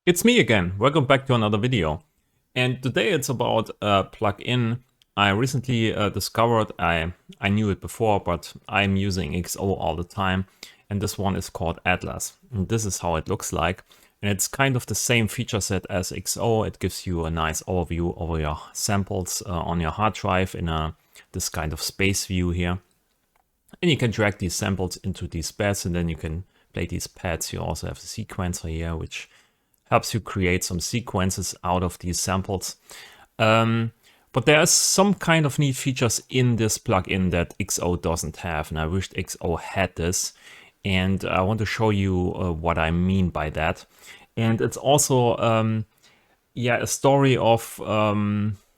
It's me again. Welcome back to another video. And today it's about a plugin I recently discovered. I knew it before, but I'm using XO all the time. And this one is called Atlas. And this is how it looks like. And it's kind of the same feature set as XO. It gives you a nice overview over your samples on your hard drive in this kind of space view here. And you can drag these samples into these pads, and then you can play these pads. You also have the sequencer here, which helps you create some sequences out of these samples. But there are some kind of neat features in this plugin that XO doesn't have, and I wished XO had this. And I want to show you what I mean by that. And it's also, a story of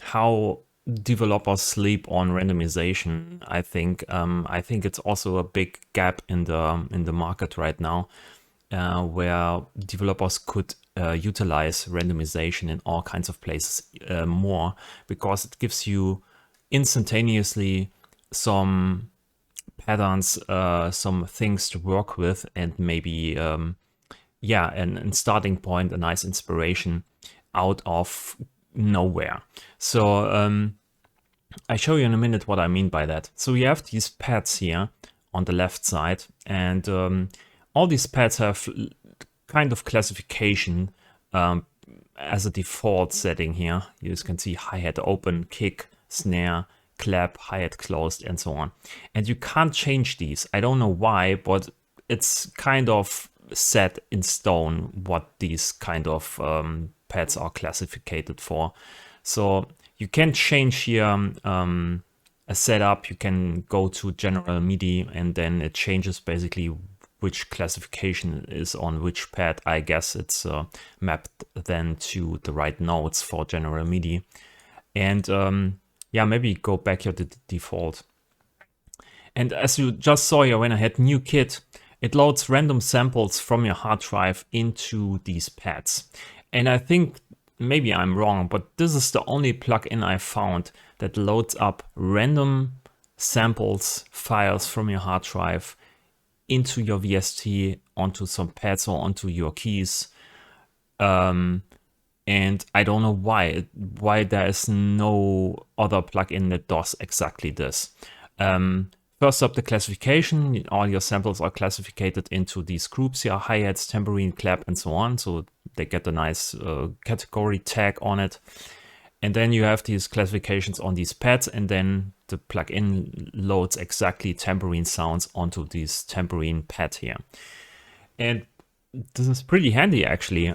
how developers sleep on randomization. I think it's also a big gap in the market right now, where developers could utilize randomization in all kinds of places more, because it gives you instantaneously some patterns, some things to work with, and maybe and starting point, a nice inspiration out of nowhere. So I show you in a minute what I mean by that. So you have these pads here on the left side, and all these pads have kind of classification as a default setting here. You can see hi-hat open, kick, snare, clap, hi-hat closed, and so on. And you can't change these. I don't know why, but it's kind of set in stone what these kind of pads are classified for. So you can change here a setup. You can go to general MIDI, and then it changes basically which classification is on which pad. I guess it's mapped then to the right notes for general MIDI. And maybe go back here to the default. And as you just saw here, when I had new kit, it loads random samples from your hard drive into these pads. And I think maybe I'm wrong, but this is the only plugin I found that loads up random samples, files from your hard drive into your VST, onto some pads or onto your keys. And I don't know why there is no other plugin that does exactly this. First up, the classification. All your samples are classified into these groups here: hi-hats, tambourine, clap, and so on. So they get a nice category tag on it. And then you have these classifications on these pads, and then the plugin loads exactly tambourine sounds onto this tambourine pad here. And this is pretty handy, actually.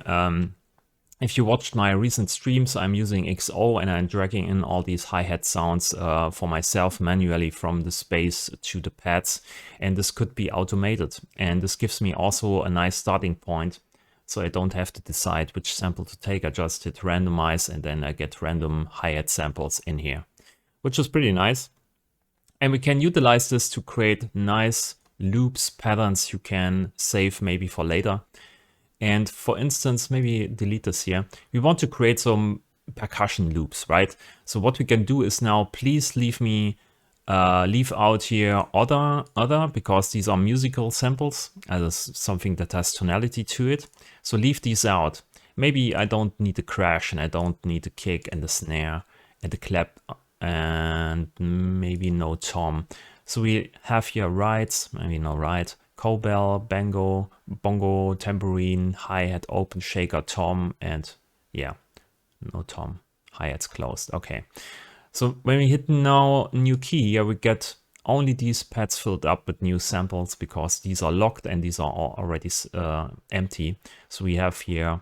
If you watched my recent streams, I'm using XO, and I'm dragging in all these hi-hat sounds for myself manually from the space to the pads. And this could be automated. And this gives me also a nice starting point, so I don't have to decide which sample to take. I just hit randomize, and then I get random hi-hat samples in here, which is pretty nice. And we can utilize this to create nice loops, patterns you can save maybe for later. And for instance, maybe delete this here. We want to create some percussion loops, right? So what we can do is now, please leave out here other, because these are musical samples, as something that has tonality to it. So leave these out. Maybe I don't need the crash, and I don't need the kick and the snare and the clap, and maybe no tom. So we have here rides, maybe no ride, cowbell, bongo, tambourine, hi-hat open, shaker, tom, and yeah, no tom, hi-hat's closed. Okay. So when we hit now new key here, we get only these pads filled up with new samples, because these are locked and these are already empty. So we have here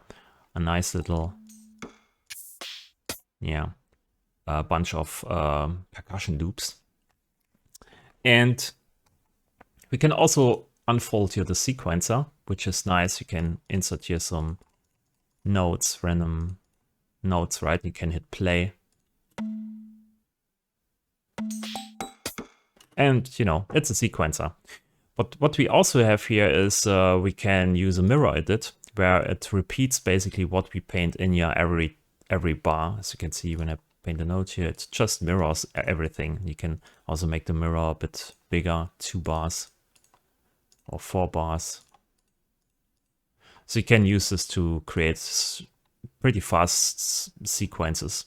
a nice little, bunch of percussion loops. And we can also unfold here the sequencer, which is nice. You can insert here some notes, random notes, right? You can hit play. And, it's a sequencer. But what we also have here is we can use a mirror edit, where it repeats basically what we paint in here every bar. As you can see, when I paint a note here, it just mirrors everything. You can also make the mirror a bit bigger, 2 bars or 4 bars. So you can use this to create pretty fast sequences.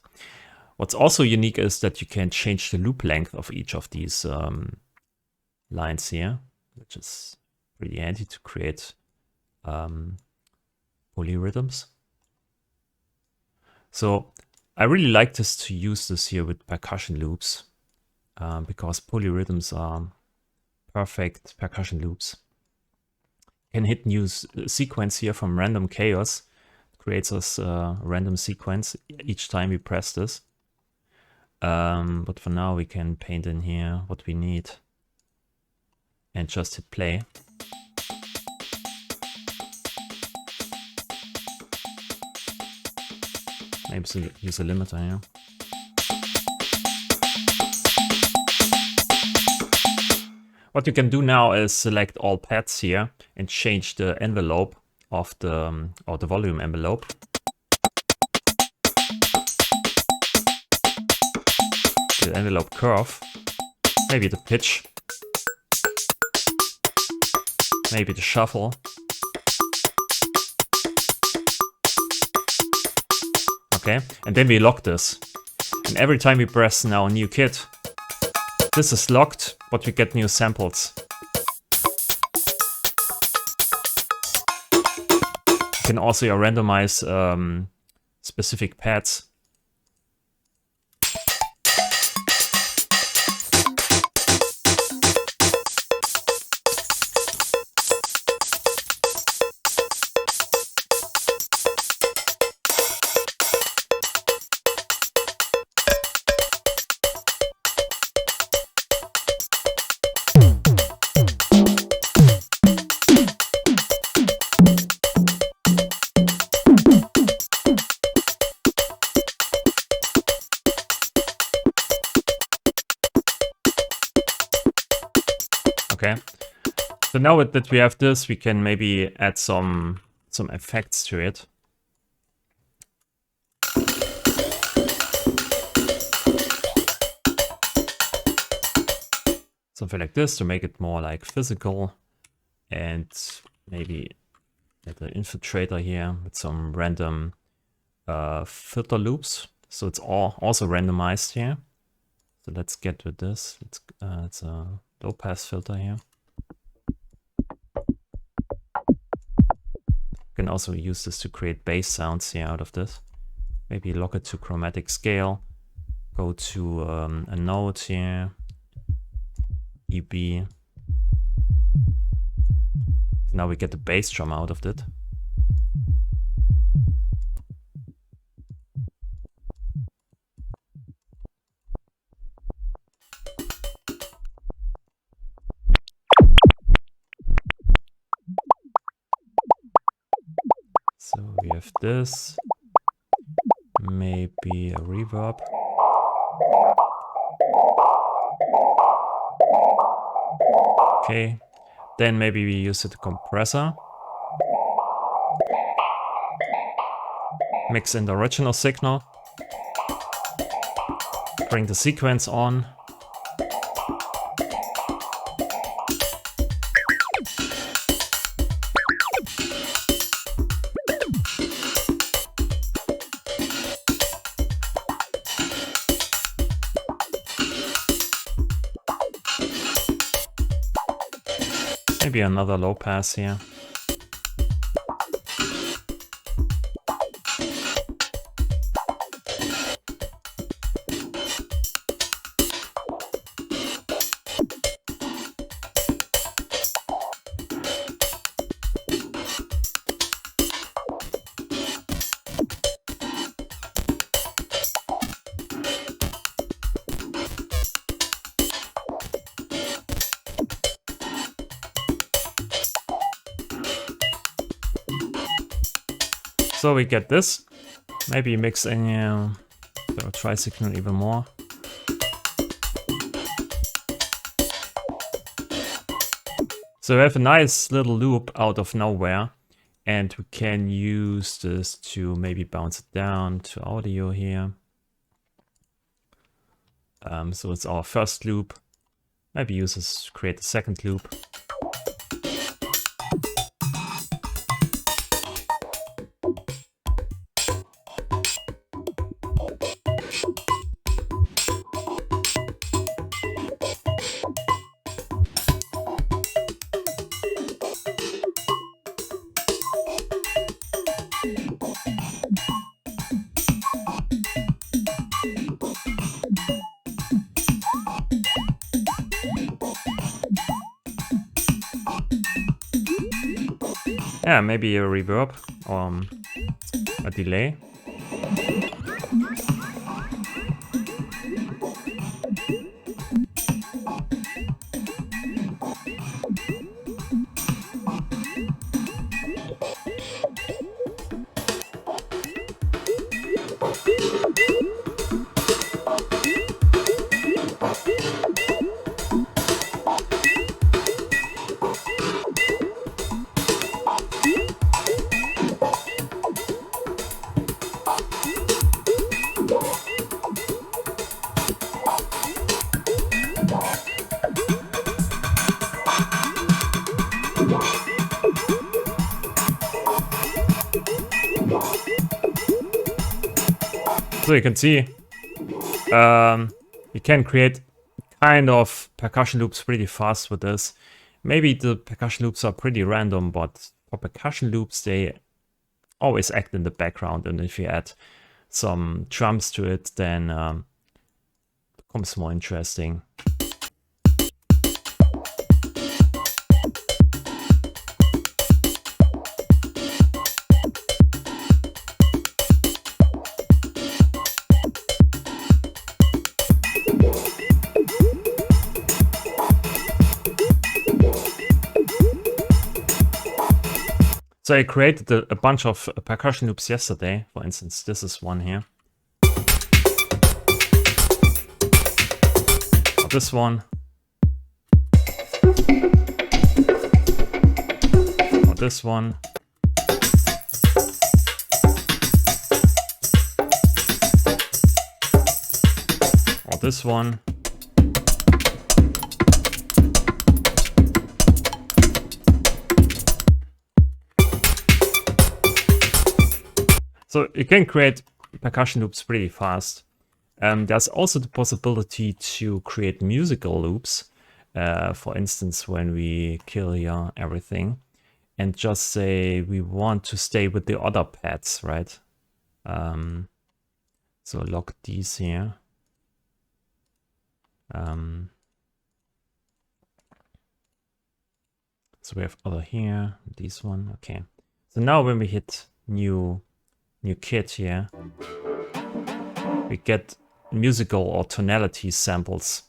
What's also unique is that you can change the loop length of each of these lines here, which is pretty handy to create polyrhythms. So I really like this to use this here with percussion loops because polyrhythms are perfect percussion loops. You can hit new sequence here from random chaos. It creates us a random sequence each time we press this. But for now we can paint in here what we need and just hit play. Maybe use a limiter here. What you can do now is select all pads here and change the envelope of the or the volume envelope. The envelope curve, maybe the pitch, maybe the shuffle. Okay, and then we lock this. And every time we press now a new kit, this is locked, but we get new samples. You can also randomize specific pads. Okay, so now that we have this, we can maybe add some effects to it. Something like this to make it more like physical, and maybe add an infiltrator here with some random filter loops. So it's all also randomized here. So let's get with this. It's a low pass filter here. You can also use this to create bass sounds here out of this. Maybe lock it to chromatic scale. Go to a note here, EB. Now we get the bass drum out of it. So we have this, maybe a reverb. Okay, then maybe we use the compressor. Mix in the original signal. Bring the sequence on. Maybe another low pass here. So we get this. Maybe mix in the tri-signal even more. So we have a nice little loop out of nowhere, and we can use this to maybe bounce it down to audio here. So it's our first loop. Maybe use this to create a second loop. Yeah, maybe a reverb or a delay. So you can see, you can create kind of percussion loops pretty fast with this. Maybe the percussion loops are pretty random, but for percussion loops, they always act in the background. And if you add some drums to it, then it becomes more interesting. So I created a bunch of percussion loops yesterday. For instance, this is one here. Or this one. Or this one. Or this one. So you can create percussion loops pretty fast. There's also the possibility to create musical loops. For instance, when we kill here everything and just say we want to stay with the other pads, right? So lock these here. So we have other here, this one, okay. So now when we hit new kit here, we get musical or tonality samples.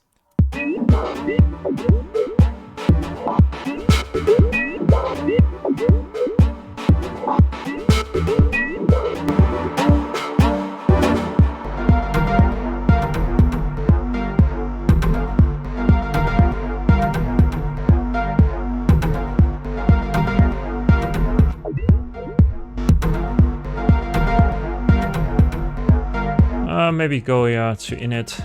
Maybe go here to init.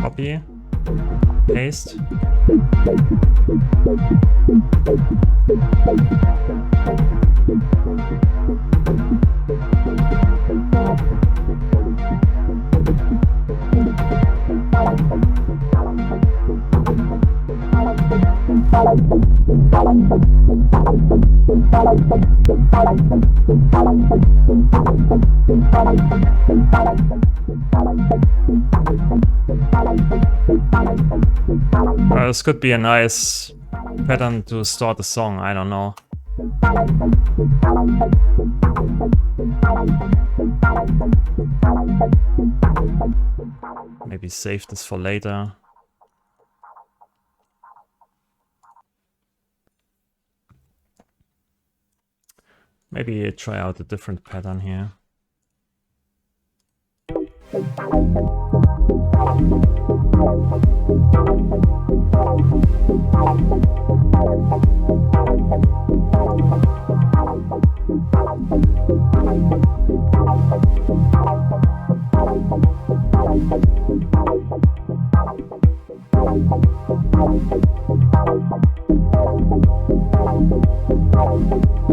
Copy, paste. This could be a nice pattern to start a song, I don't know. Maybe save this for later. Maybe try out a different pattern here.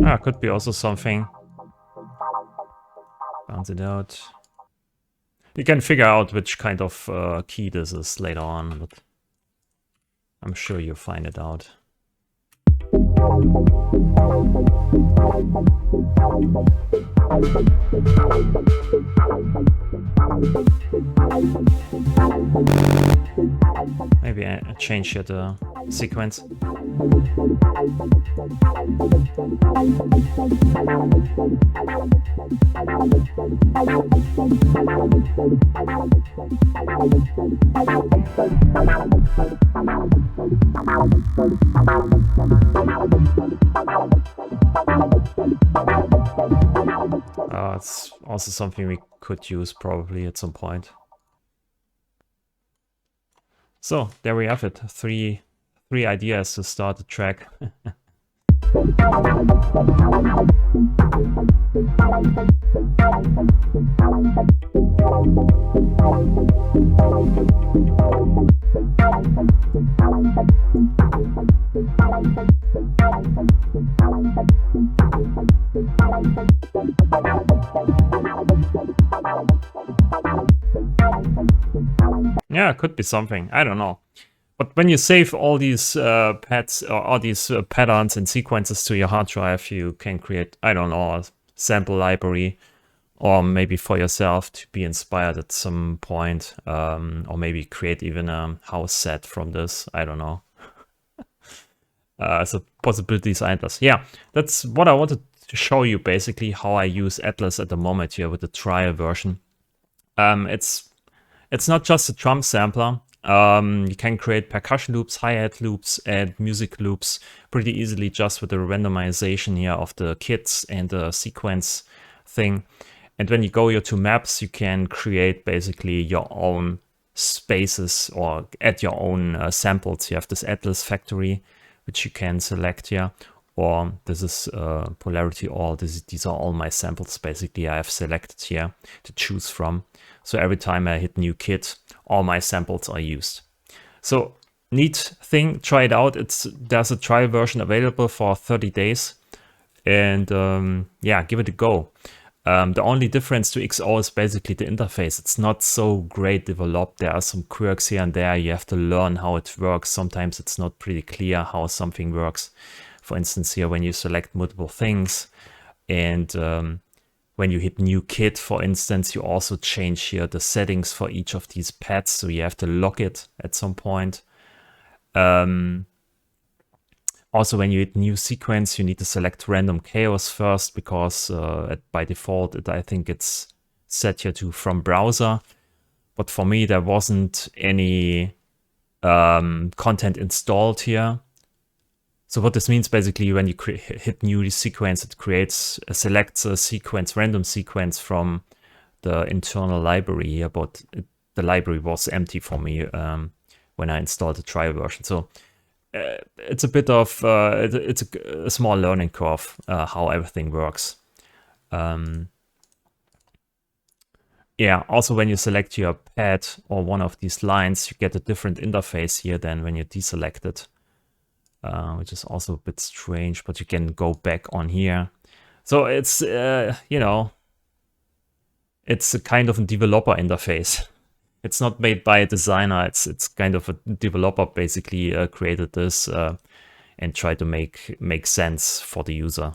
Ah, could be also something. Bounce it out. You can figure out which kind of key this is later on, but I'm sure you'll find it out. Maybe I change here the sequence. It's also something we could use probably at some point. So there we have it. Three ideas to start the track. Yeah, it could be something. I don't know. But when you save all these pads or all these patterns and sequences to your hard drive, you can create, I don't know, a sample library, or maybe for yourself to be inspired at some point, or maybe create even a house set from this. I don't know. So possibilities are endless. Yeah, that's what I wanted to show you, basically how I use Atlas at the moment here with the trial version. It's not just a drum sampler. You can create percussion loops, hi-hat loops, and music loops pretty easily just with the randomization here of the kits and the sequence thing. And when you go here to maps, you can create basically your own spaces or add your own samples. You have this Atlas factory, which you can select here. Or this is Polarity all. These are all my samples basically I have selected here to choose from. So every time I hit new kit, all my samples are used. So neat thing, try it out. There's a trial version available for 30 days. And yeah, give it a go. The only difference to XO is basically the interface. It's not so great developed. There are some quirks here and there. You have to learn how it works. Sometimes it's not pretty clear how something works. For instance, here when you select multiple things and when you hit new kit, for instance, you also change here the settings for each of these pads. So you have to lock it at some point. Also, when you hit new sequence, you need to select random chaos first because by default, I think it's set here to from browser. But for me, there wasn't any content installed here. So what this means basically, when you hit new sequence, it selects a sequence, random sequence from the internal library here, but the library was empty for me when I installed the trial version. So it's a bit of, it's a small learning curve, how everything works. Yeah, also when you select your pad or one of these lines, you get a different interface here than when you deselect it. Which is also a bit strange, but you can go back on here. So it's, you know, it's a kind of a developer interface. It's not made by a designer. It's kind of a developer basically created this and tried to make sense for the user.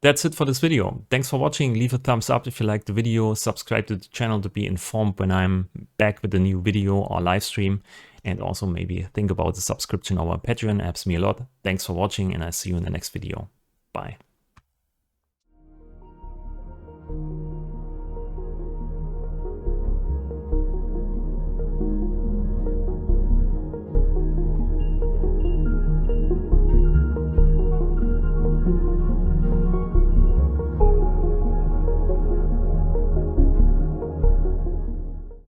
That's it for this video. Thanks for watching. Leave a thumbs up if you liked the video. Subscribe to the channel to be informed when I'm back with a new video or live stream. And also maybe think about the subscription on our Patreon. It helps me a lot. Thanks for watching and I'll see you in the next video. Bye.